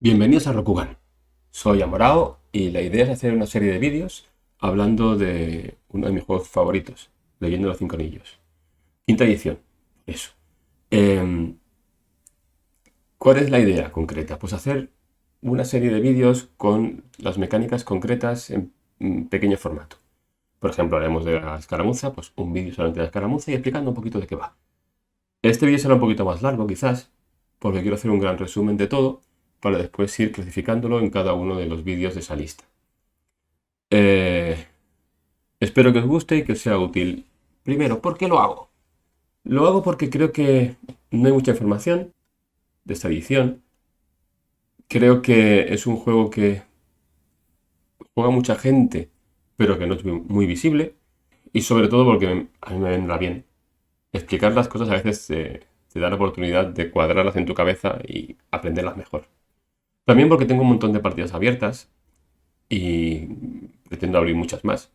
Bienvenidos a Rokugan. Soy Amorao y la idea es hacer una serie de vídeos hablando de uno de mis juegos favoritos, Leyenda de los Cinco Anillos. Quinta edición. Eso. Em, ¿Cuál es la idea concreta? Pues hacer una serie de vídeos con las mecánicas concretas en pequeño formato. Por ejemplo, haremos de la escaramuza, pues un vídeo solamente de la escaramuza y explicando un poquito de qué va. Este vídeo será un poquito más largo, quizás, porque quiero hacer un gran resumen de todo para después ir clasificándolo en cada uno de los vídeos de esa lista. Eh, Espero que os guste y que os sea útil. Primero, ¿por qué lo hago? Lo hago porque creo que no hay mucha información de esta edición. Creo que es un juego que juega mucha gente, pero que no es muy visible. Y sobre todo porque a mí me vendrá bien. Explicar las cosas a veces te da la oportunidad de cuadrarlas en tu cabeza y aprenderlas mejor. También porque tengo un montón de partidas abiertas y pretendo abrir muchas más.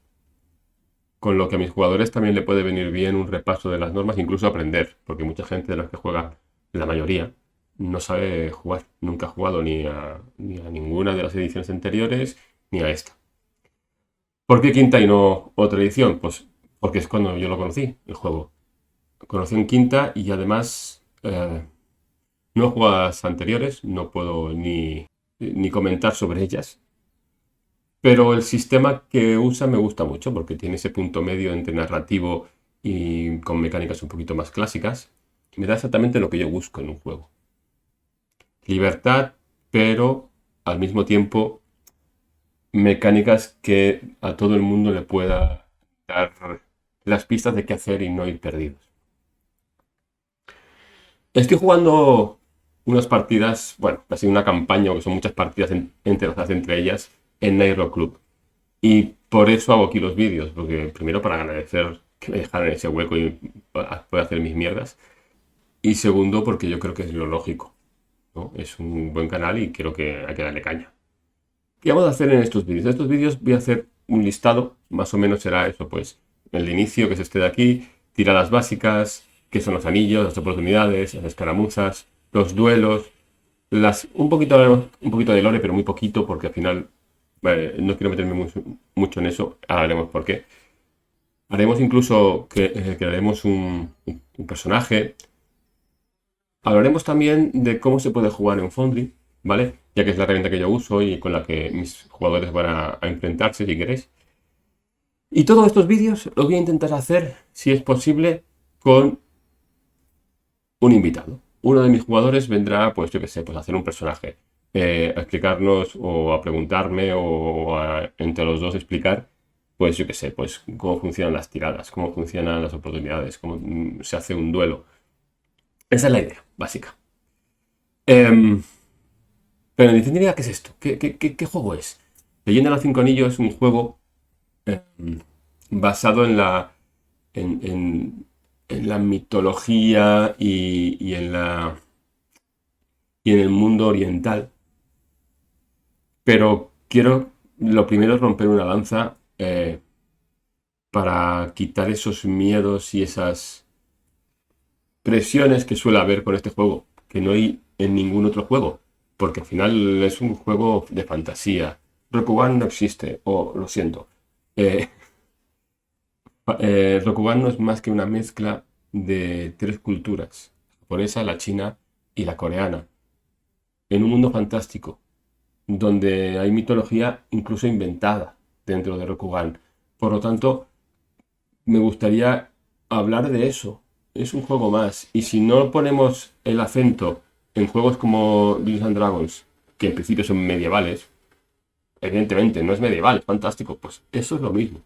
Con lo que a mis jugadores también le puede venir bien un repaso de las normas, incluso aprender, porque mucha gente de las que juega, la mayoría, no sabe jugar. Nunca ha jugado ni a ninguna de las ediciones anteriores, ni a esta. ¿Por qué quinta y no otra edición? Pues porque es cuando yo lo conocí, el juego. Conocí en quinta y además no he jugado a las anteriores, no puedo ni comentar sobre ellas. Pero el sistema que usa me gusta mucho porque tiene ese punto medio entre narrativo y con mecánicas un poquito más clásicas. Me da exactamente lo que yo busco en un juego. Libertad, pero al mismo tiempo mecánicas que a todo el mundo le pueda dar las pistas de qué hacer y no ir perdidos. Estoy jugando unas partidas, bueno, casi una campaña, que son muchas partidas entrelazadas entre ellas, en Nairo Club. Y por eso hago aquí los vídeos, porque primero para agradecer que me dejaran ese hueco y pueda hacer mis mierdas. Y segundo porque yo creo que es lo lógico, ¿no? Es un buen canal y creo que hay que darle caña. ¿Qué vamos a hacer en estos vídeos? En estos vídeos voy a hacer un listado, más o menos será eso, pues el inicio, que es este de aquí, tiradas básicas, qué son los anillos, las oportunidades, las escaramuzas, los duelos, un poquito de lore, pero muy poquito, porque al final no quiero meterme mucho en eso, ahora haremos por qué. Haremos incluso que crearemos un personaje. Hablaremos también de cómo se puede jugar en Foundry, ¿vale? Ya que es la herramienta que yo uso y con la que mis jugadores van a enfrentarse, si queréis. Y todos estos vídeos los voy a intentar hacer, si es posible, con un invitado. Uno de mis jugadores vendrá, pues yo qué sé, pues a hacer un personaje, a explicarnos o a preguntarme o entre los dos explicar, pues yo qué sé, pues cómo funcionan las tiradas, cómo funcionan las oportunidades, cómo se hace un duelo. Esa es la idea básica. Em, pero en definitiva, ¿qué es esto? ¿Qué juego es? Leyenda de los Cinco Anillos es un juego em, basado en la mitología y en el mundo oriental. Pero quiero, lo primero es romper una lanza para quitar esos miedos y esas presiones que suele haber con este juego, que no hay en ningún otro juego, porque al final es un juego de fantasía. Rokugan no existe, o lo siento. Eh, Rokugan no es más que una mezcla de tres culturas, la japonesa, la china y la coreana, en un mundo fantástico, donde hay mitología incluso inventada dentro de Rokugan. Por lo tanto, me gustaría hablar de eso. Es un juego más. Y si no ponemos el acento en juegos como Dungeons and Dragons, que en principio son medievales, evidentemente no es medieval, es fantástico, pues eso es lo mismo.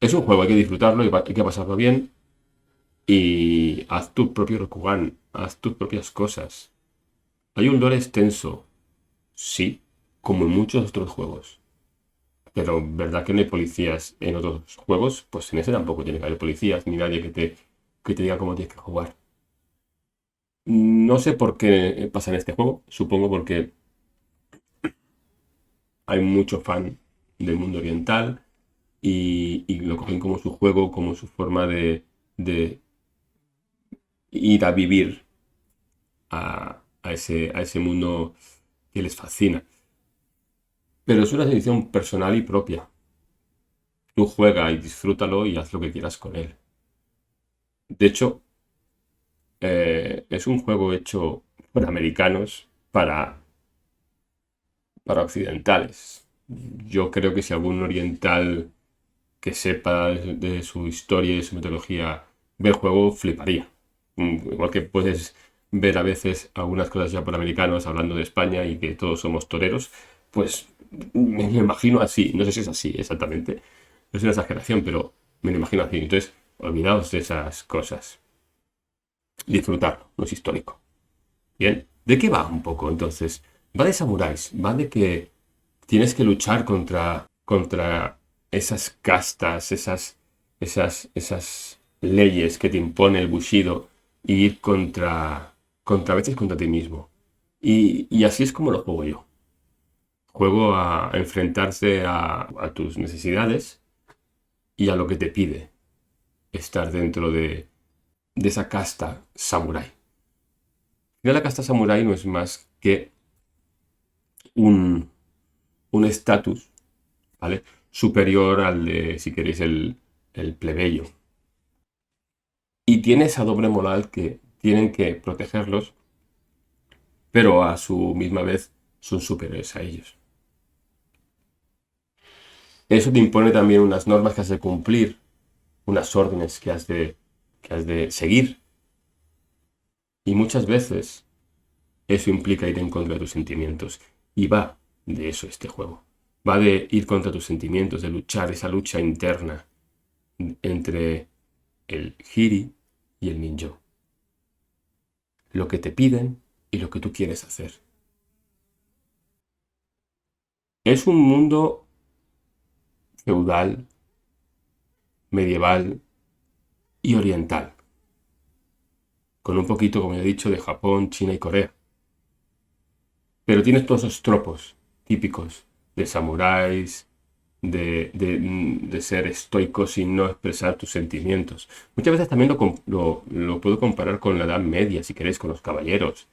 Es un juego, hay que disfrutarlo y hay que pasarlo bien. Y haz tu propio Rokugan, haz tus propias cosas. Hay un lore extenso, sí, como en muchos otros juegos. Pero ¿verdad que no hay policías en otros juegos? Pues en ese tampoco tiene que haber policías, ni nadie que te diga cómo tienes que jugar. No sé por qué pasa en este juego. Supongo porque hay mucho fan del mundo oriental y lo cogen como su juego, como su forma de ir a vivir a ese mundo que les fascina. Pero es una edición personal y propia. Tú juega y disfrútalo y haz lo que quieras con él. De hecho, es un juego hecho por americanos para occidentales. Yo creo que si algún oriental que sepa de su historia y de su mitología ve el juego, fliparía. Igual que puedes ver a veces algunas cosas ya por americanos hablando de España y que todos somos toreros, pues me imagino así. No sé si es así exactamente. Es una exageración, pero me lo imagino así. Entonces, olvidaos de esas cosas. Disfrutarlo, no es histórico. Bien, ¿de qué va un poco entonces? Va de samuráis, va de que tienes que luchar contra esas castas, esas leyes que te impone el Bushido y ir contra a veces contra ti mismo. Y así es como lo juego yo. Juego a enfrentarse a tus necesidades y a lo que te pide estar dentro de esa casta samurái. La casta samurái no es más que un un estatus, ¿vale? Superior al de, si queréis, el plebeyo. Y tiene esa doble moral que tienen que protegerlos, pero a su misma vez son superiores a ellos. Eso te impone también unas normas que has de cumplir, unas órdenes que has de seguir. Y muchas veces eso implica ir en contra de tus sentimientos. Y va de eso este juego. Va de ir contra tus sentimientos, de luchar esa lucha interna entre el Hiri y el Ninjo. Lo que te piden y lo que tú quieres hacer. Es un mundo feudal, medieval y oriental. Con un poquito, como ya he dicho, de Japón, China y Corea. Pero tienes todos esos tropos típicos de samuráis, de ser estoicos y no expresar tus sentimientos. Muchas veces también lo puedo comparar con la Edad Media, si queréis, con los caballeros.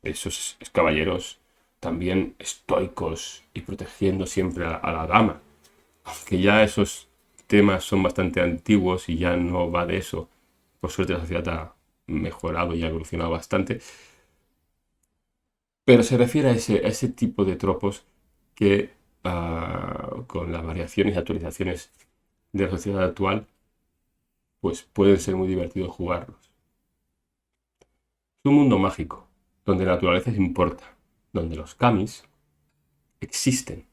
Esos caballeros también estoicos y protegiendo siempre a la dama. Aunque ya esos temas son bastante antiguos y ya no va de eso. Por suerte la sociedad ha mejorado y ha evolucionado bastante. Pero se refiere a ese tipo de tropos que con las variaciones y actualizaciones de la sociedad actual, pues pueden ser muy divertidos jugarlos. Es un mundo mágico, donde la naturaleza importa, donde los kamis existen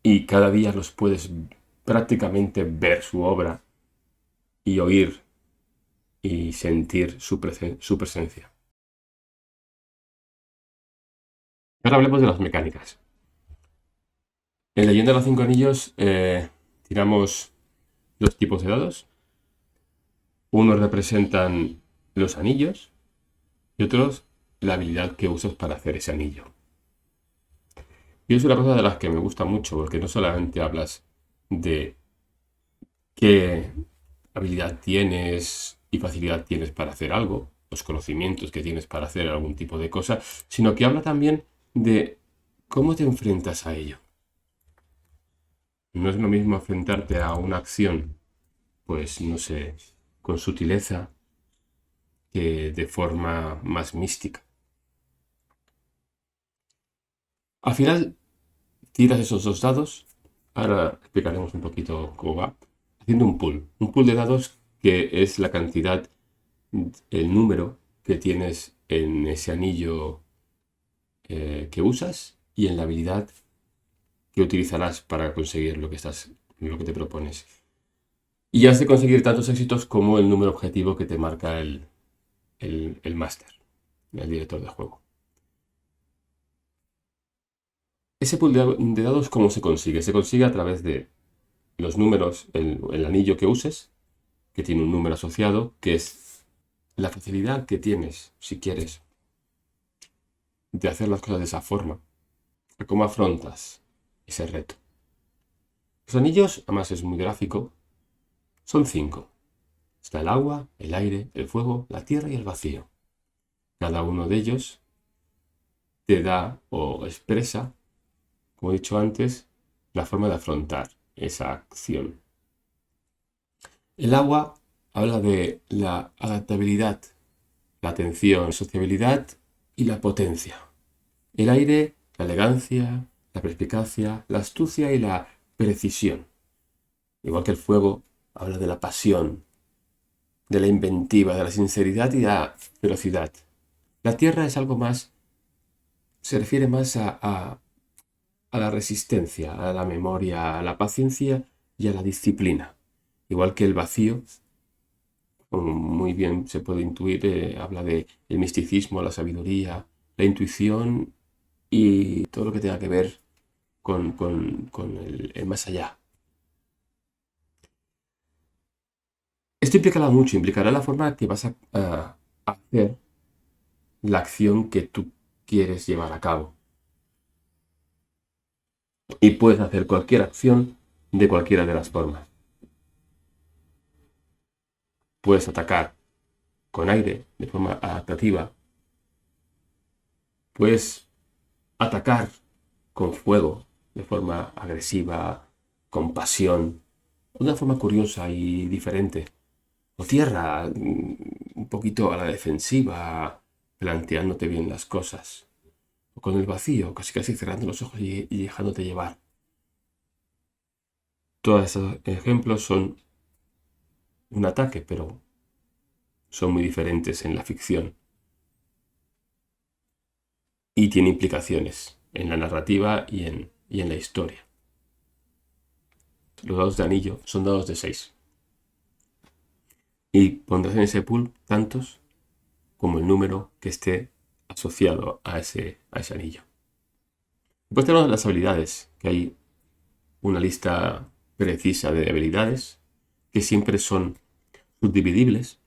y cada día los puedes prácticamente ver su obra y oír y sentir su presencia. Ahora hablemos de las mecánicas. En Leyenda de los Cinco Anillos tiramos dos tipos de dados. Unos representan los anillos y otros la habilidad que usas para hacer ese anillo. Y es una cosa de las que me gusta mucho, porque no solamente hablas de qué habilidad tienes y facilidad tienes para hacer algo, los conocimientos que tienes para hacer algún tipo de cosa, sino que habla también de cómo te enfrentas a ello. No es lo mismo enfrentarte a una acción, pues no sé, con sutileza, que de forma más mística. Al final, tiras esos dos dados. Ahora explicaremos un poquito cómo va. Haciendo un pool. Un pool de dados que es la cantidad, el número que tienes en ese anillo que usas y en la habilidad que utilizarás para conseguir lo que te propones. Y has de conseguir tantos éxitos como el número objetivo que te marca el máster, el director de juego. Ese pool de dados, ¿cómo se consigue? Se consigue a través de los números, el anillo que uses, que tiene un número asociado, que es la facilidad que tienes, si quieres, de hacer las cosas de esa forma. ¿Cómo afrontas ese reto? Los anillos, además es muy gráfico, son 5. Está el agua, el aire, el fuego, la tierra y el vacío. Cada uno de ellos te da o expresa, como he dicho antes, la forma de afrontar esa acción. El agua habla de la adaptabilidad, la atención, la sociabilidad y la potencia. El aire, la elegancia, la perspicacia, la astucia y la precisión. Igual que el fuego, habla de la pasión, de la inventiva, de la sinceridad y la velocidad. La tierra es algo más, se refiere más a la resistencia, a la memoria, a la paciencia y a la disciplina. Igual que el vacío, como muy bien se puede intuir, habla de el misticismo, la sabiduría, la intuición y todo lo que tenga que ver con el más allá. Esto implicará mucho, implicará la forma que vas a hacer la acción que tú quieres llevar a cabo. Y puedes hacer cualquier acción de cualquiera de las formas. Puedes atacar con aire de forma adaptativa. Puedes atacar con fuego de forma agresiva, con pasión, de una forma curiosa y diferente. O tierra, un poquito a la defensiva, planteándote bien las cosas. O con el vacío, casi casi cerrando los ojos y dejándote llevar. Todos esos ejemplos son un ataque, pero son muy diferentes en la ficción. Y tiene implicaciones en la narrativa y en la historia. Los dados de anillo son dados de 6. Y pondrás en ese pool tantos como el número que esté asociado a ese anillo. Después tenemos las habilidades, que hay una lista precisa de habilidades que siempre son subdividibles.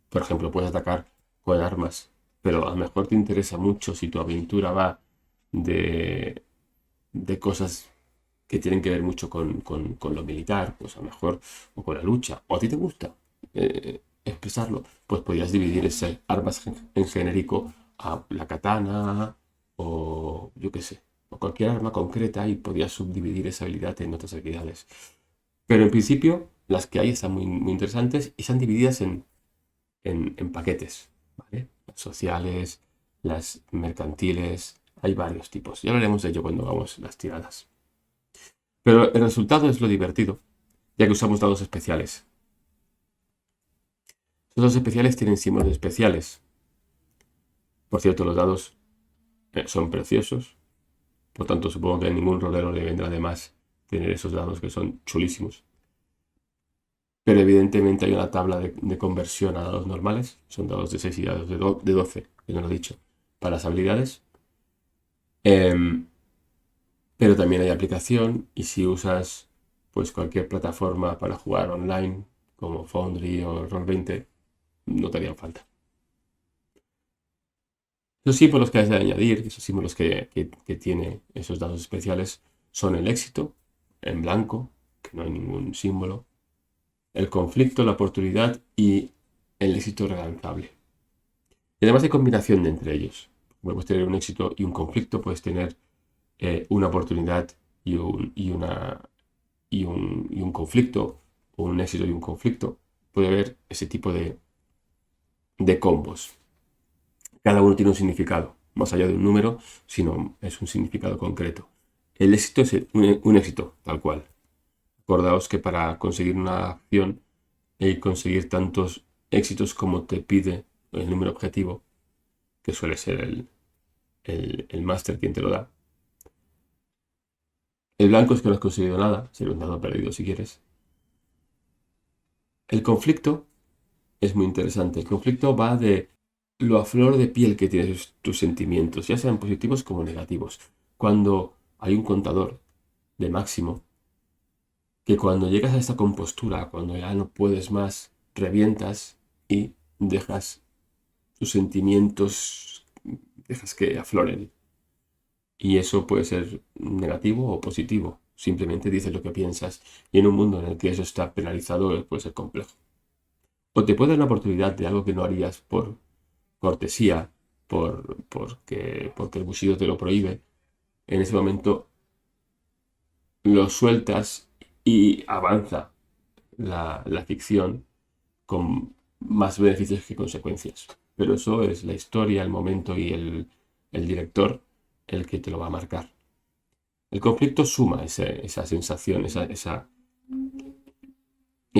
Por ejemplo, puedes atacar con armas, pero a lo mejor te interesa mucho si tu aventura va de cosas que tienen que ver mucho con lo militar, pues a lo mejor, o con la lucha, o a ti te gusta expresarlo, pues podrías dividir esas armas en genérico a la katana o yo qué sé, o cualquier arma concreta y podrías subdividir esa habilidad en otras habilidades. Pero en principio, las que hay están muy, muy interesantes y están divididas en paquetes, ¿vale? Las sociales, las mercantiles, hay varios tipos. Ya hablaremos de ello cuando hagamos las tiradas. Pero el resultado es lo divertido, ya que usamos dados especiales. Los dados especiales tienen símbolos especiales. Por cierto, los dados son preciosos. Por tanto, supongo que a ningún rolero le vendrá de más tener esos dados que son chulísimos. Pero evidentemente hay una tabla de conversión a dados normales. Son dados de 6 y dados de 12, que no lo he dicho, para las habilidades. Pero también hay aplicación y si usas pues cualquier plataforma para jugar online como Foundry o Roll20, no te harían falta. Los símbolos que has de añadir, esos símbolos que tiene esos dados especiales, son el éxito, en blanco, que no hay ningún símbolo, el conflicto, la oportunidad y el éxito relanzable. Y además hay combinación de entre ellos. Puedes tener un éxito y un conflicto, puedes tener una oportunidad y un conflicto, o un éxito y un conflicto. Puede haber ese tipo de combos. Cada uno tiene un significado, más allá de un número, sino es un significado concreto. El éxito es un éxito, tal cual. Acordaos que para conseguir una acción hay que conseguir tantos éxitos como te pide el número objetivo, que suele ser el máster quien te lo da. El blanco es que no has conseguido nada, sería un dado perdido si quieres. El conflicto es muy interesante. El conflicto va de lo a flor de piel que tienes tus sentimientos, ya sean positivos como negativos. Cuando hay un contador de máximo, que cuando llegas a esta compostura, cuando ya no puedes más, revientas y dejas tus sentimientos, dejas que afloren. Y eso puede ser negativo o positivo. Simplemente dices lo que piensas. Y en un mundo en el que eso está penalizado, puede ser complejo. O te puede dar una oportunidad de algo que no harías por cortesía, porque el Bushido te lo prohíbe, en ese momento lo sueltas y avanza la ficción con más beneficios que consecuencias. Pero eso es la historia, el momento y el director el que te lo va a marcar. El conflicto suma esa sensación, ese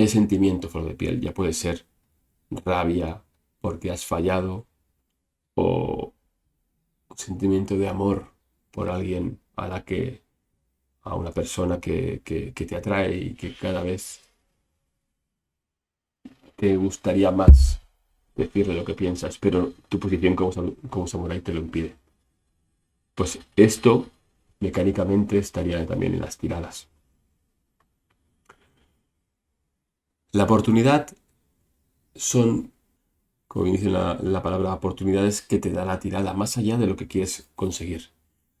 sentimiento flor de piel. Ya puede ser rabia porque has fallado o un sentimiento de amor por alguien a una persona que te atrae y que cada vez te gustaría más decirle lo que piensas, pero tu posición como samurái te lo impide. Pues esto mecánicamente estaría también en las tiradas. La oportunidad son, como dice la palabra, oportunidades que te da la tirada más allá de lo que quieres conseguir.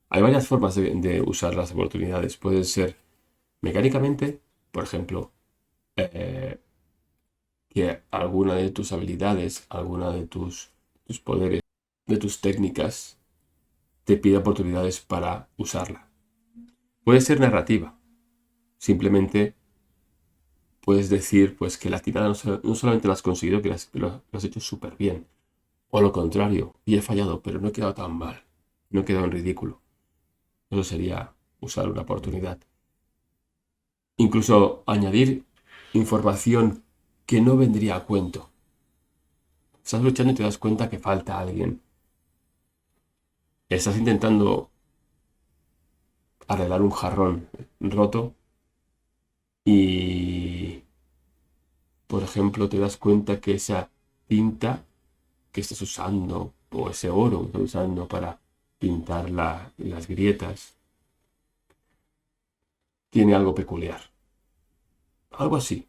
Hay varias formas de usar las oportunidades. Pueden ser mecánicamente, por ejemplo, eh, que alguna de tus habilidades, alguna de tus poderes, de tus técnicas, te pide oportunidades para usarla. Puede ser narrativa. Simplemente puedes decir pues, que la tirada no solamente la has conseguido, que lo has hecho súper bien. O lo contrario, y he fallado, pero no he quedado tan mal. No he quedado en ridículo. Eso sería usar una oportunidad. Incluso añadir información que no vendría a cuento. Estás luchando y te das cuenta que falta alguien. Estás intentando arreglar un jarrón roto y, por ejemplo, te das cuenta que esa tinta que estás usando o ese oro que estás usando para pintar las grietas tiene algo peculiar. Algo así.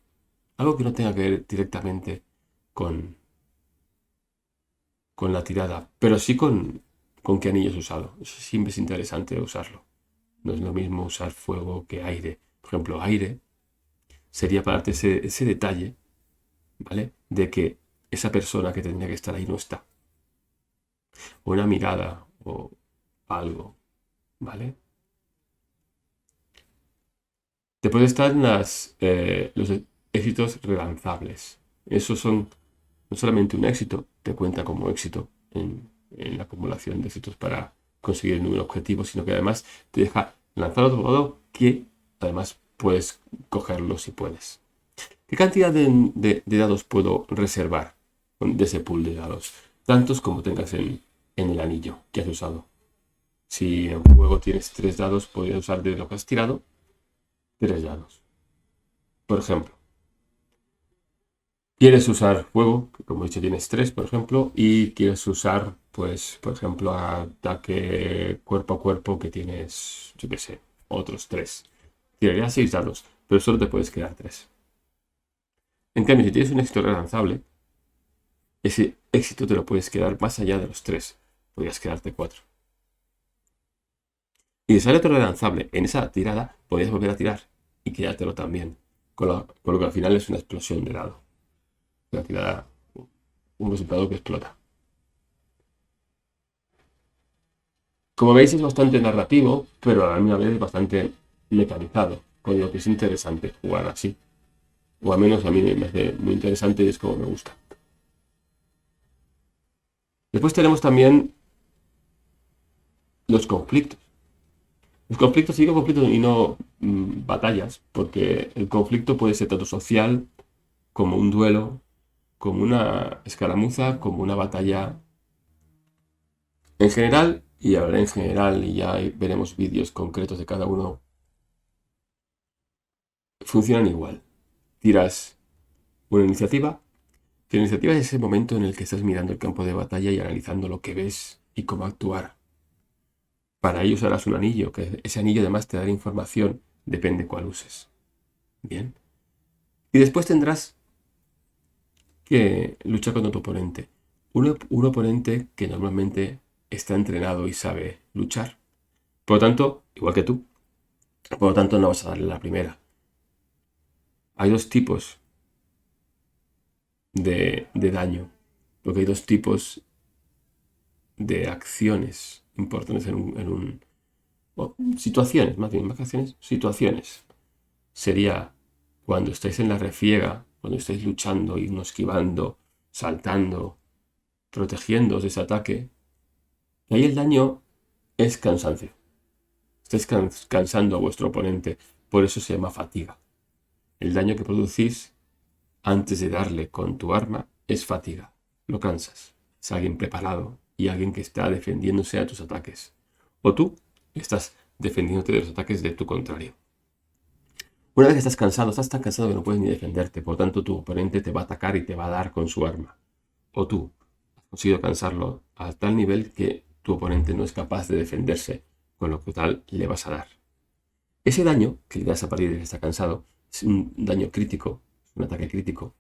Algo que no tenga que ver directamente con, con la tirada, pero sí con qué anillo has usado. Eso siempre es interesante usarlo. No es lo mismo usar fuego que aire. Por ejemplo, aire sería para darte ese detalle, ¿vale? De que esa persona que tendría que estar ahí no está. O una mirada o algo, ¿vale? Después están los éxitos relanzables. Esos son no solamente un éxito, te cuenta como éxito en la acumulación de éxitos para conseguir el número objetivo, sino que además te deja lanzar otro modo que además puedes cogerlo si puedes. ¿Qué cantidad de dados puedo reservar de ese pool de dados? Tantos como tengas en el anillo que has usado. Si en juego tienes 3 dados, podrías usar de lo que has tirado 3 dados. Por ejemplo, quieres usar fuego, que como he dicho tienes 3, por ejemplo, y quieres usar, pues, por ejemplo, ataque cuerpo a cuerpo que tienes, yo qué sé, otros 3. Tirarías 6 dados, pero solo te puedes quedar 3. En cambio, si tienes un éxito relanzable, ese éxito te lo puedes quedar más allá de los 3. Podrías quedarte 4. Y si sale otro relanzable en esa tirada, podrías volver a tirar y quedártelo también. Con lo que al final es una explosión de dado. Una tirada, un resultado que explota. Como veis es bastante narrativo, pero a la misma vez es bastante mecanizado, con lo que es interesante jugar así. O al menos a mí me hace muy interesante y es como me gusta. Después tenemos también los conflictos. Los conflictos, sí digo conflictos y no batallas, porque el conflicto puede ser tanto social como un duelo, como una escaramuza, como una batalla en general, y hablaré en general y ya veremos vídeos concretos de cada uno. Funcionan igual. Tiras una iniciativa. La iniciativa es ese momento en el que estás mirando el campo de batalla y analizando lo que ves y cómo actuar. Para ello usarás un anillo, que ese anillo además te dará información, depende cuál uses. Bien. Y después tendrás que luchar contra tu oponente. Un oponente que normalmente está entrenado y sabe luchar. Por lo tanto, igual que tú, por lo tanto no vas a darle la primera. Hay 2 tipos de daño, porque hay 2 tipos de acciones importantes situaciones, más bien, más que acciones, situaciones. Sería cuando estáis en la refriega, cuando estáis luchando, y no esquivando, saltando, protegiéndoos de ese ataque, y ahí el daño es cansancio. Estáis cansando a vuestro oponente, por eso se llama fatiga. El daño que producís antes de darle con tu arma es fatiga. Lo cansas. Es alguien preparado y alguien que está defendiéndose a tus ataques. O tú estás defendiéndote de los ataques de tu contrario. Una vez que estás tan cansado que no puedes ni defenderte, por tanto tu oponente te va a atacar y te va a dar con su arma. O tú has conseguido cansarlo a tal nivel que tu oponente no es capaz de defenderse, con lo que tal le vas a dar. Ese daño que le das a partir de que está cansado es un daño crítico, es un ataque crítico.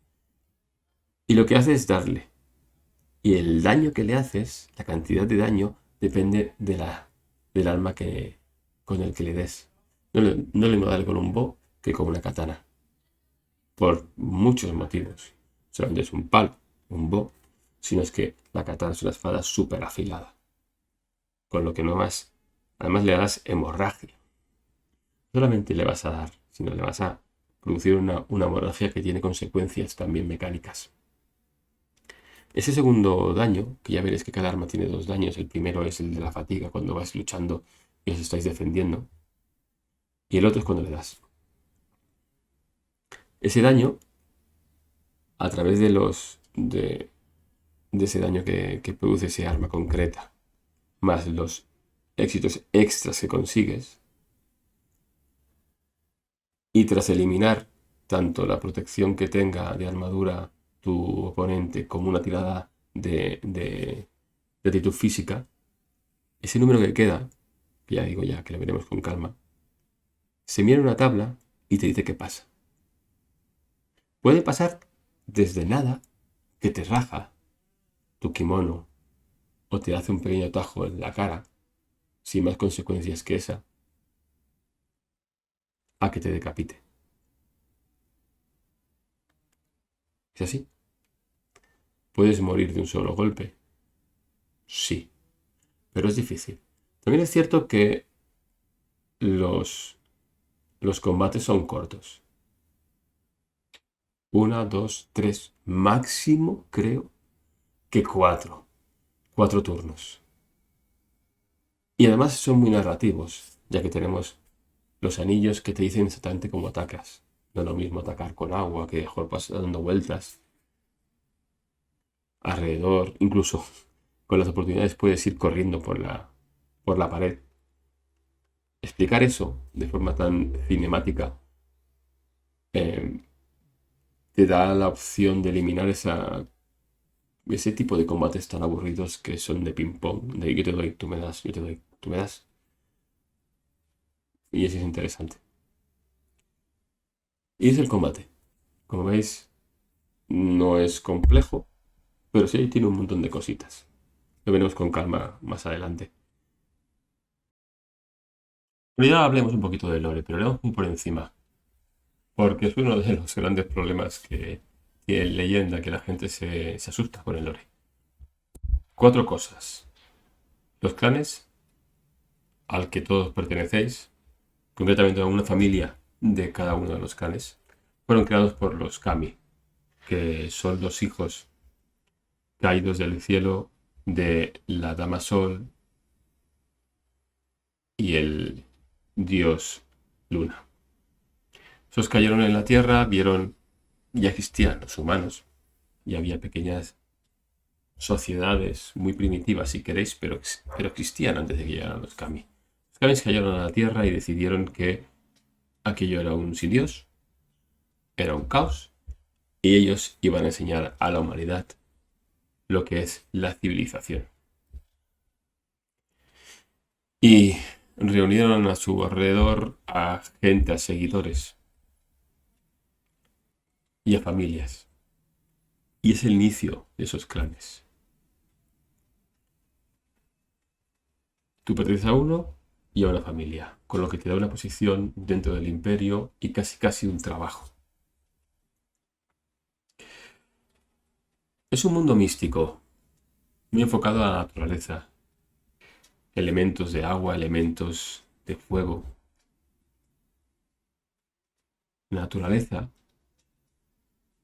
Y lo que hace es darle. Y el daño que le haces, la cantidad de daño, depende del arma con el que le des. No le mismo darle con un bo que con una katana. Por muchos motivos. Solamente es un palo, un bo, sino es que la katana es una espada súper afilada. Con lo que no más, además le das hemorragia. No solamente le vas a dar, sino le vas a producir una hemorragia que tiene consecuencias también mecánicas. Ese segundo daño, que ya veréis que cada arma tiene dos daños, el primero es el de la fatiga cuando vais luchando y os estáis defendiendo, y el otro es cuando le das. Ese daño, a través de ese daño que produce ese arma concreta, más los éxitos extras que consigues, y tras eliminar tanto la protección que tenga de armadura tu oponente como una tirada de actitud física, ese número que queda, que ya digo ya que lo veremos con calma, se mira en una tabla y te dice qué pasa. Puede pasar desde nada, que te raja tu kimono o te hace un pequeño tajo en la cara, sin más consecuencias que esa, a que te decapite. ¿Es así? ¿Puedes morir de un solo golpe? Sí, pero es difícil. También es cierto que los combates son cortos. 1, 2, 3, máximo creo que 4. 4 turnos. Y además son muy narrativos, ya que tenemos los anillos que te dicen exactamente cómo atacas. No es lo mismo atacar con agua que mejor dando vueltas alrededor. Incluso con las oportunidades puedes ir corriendo por la pared. Explicar eso de forma tan cinemática te da la opción de eliminar ese tipo de combates tan aburridos que son de ping-pong, de yo te doy, tú me das, yo te doy, tú me das. Y eso es interesante. Y es el combate. Como veis, no es complejo, pero sí tiene un montón de cositas. Lo veremos con calma más adelante. Pero ya hablemos un poquito de lore, pero lo muy por encima. Porque es uno de los grandes problemas que tiene leyenda, que la gente se asusta con el lore. 4 cosas. Los clanes al que todos pertenecéis, concretamente a una familia de cada uno de los clanes, fueron creados por los kami, que son los hijos caídos del cielo de la Dama Sol y el dios Luna. Esos cayeron en la tierra, vieron, ya existían los humanos, y había pequeñas sociedades muy primitivas, si queréis, pero existían antes de que llegaran los kami. Los kami cayeron a la tierra y decidieron que aquello era un sin Dios, era un caos, y ellos iban a enseñar a la humanidad lo que es la civilización. Y reunieron a su alrededor a gente, a seguidores y a familias. Y es el inicio de esos clanes. Tú perteneces a uno y a una familia, con lo que te da una posición dentro del imperio y casi un trabajo. Es un mundo místico, muy enfocado a la naturaleza, elementos de agua, elementos de fuego. La naturaleza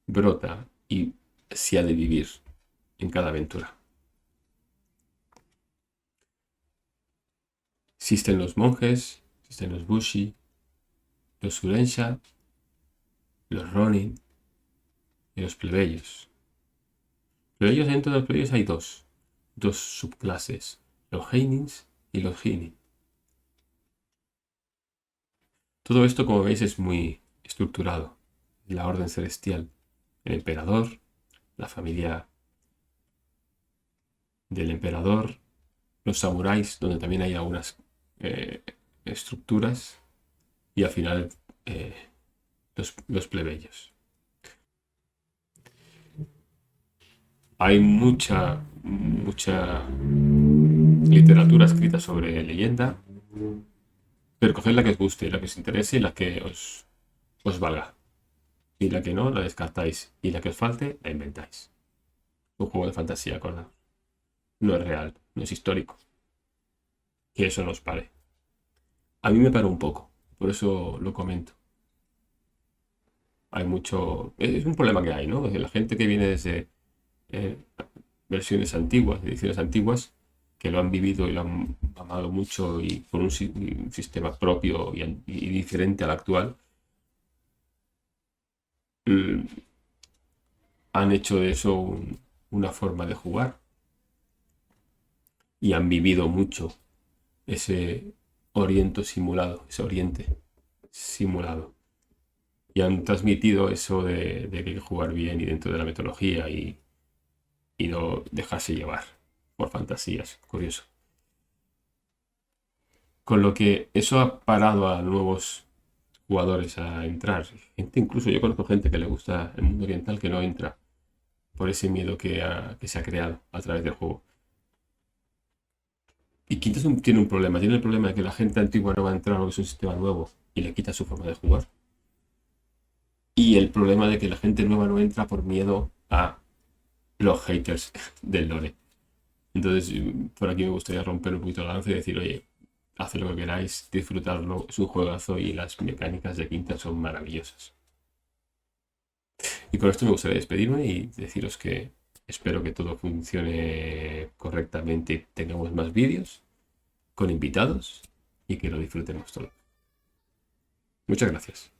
brota y se ha de vivir en cada aventura. Existen los monjes, existen los bushi, los surensha, los ronin y los plebeyos. Dentro de los plebeyos hay dos subclases, los heinins y los hinin. Todo esto, como veis, es muy estructurado. La orden celestial, el emperador, la familia del emperador, los samuráis, donde también hay algunas estructuras, y al final los plebeyos. Hay mucha literatura escrita sobre leyenda, pero coged la que os guste, la que os interese y la que os valga. Y la que no, la descartáis. Y la que os falte, la inventáis. Un juego de fantasía, acordaos. No es real, no es histórico. Que eso nos pare. A mí me paró un poco, por eso lo comento. Hay mucho... Es un problema que hay, ¿no? La gente que viene desde versiones antiguas, ediciones antiguas, que lo han vivido y lo han amado mucho y con un sistema propio y diferente al actual, han hecho de eso una forma de jugar y han vivido mucho ese oriente simulado. Y han transmitido eso de que hay que jugar bien y dentro de la metodología y no dejarse llevar por fantasías. Curioso. Con lo que eso ha parado a nuevos jugadores a entrar. Incluso yo conozco gente que le gusta el mundo oriental que no entra por ese miedo que se ha creado a través del juego. Y Quintas tiene un problema. Tiene el problema de que la gente antigua no va a entrar a lo que es un sistema nuevo y le quita su forma de jugar. Y el problema de que la gente nueva no entra por miedo a los haters del lore. Entonces, por aquí me gustaría romper un poquito la lanza y decir, oye, haced lo que queráis, disfrutarlo, es un juegazo y las mecánicas de Quintas son maravillosas. Y con esto me gustaría despedirme y deciros que espero que todo funcione correctamente y tengamos más vídeos con invitados y que lo disfrutemos todo. Muchas gracias.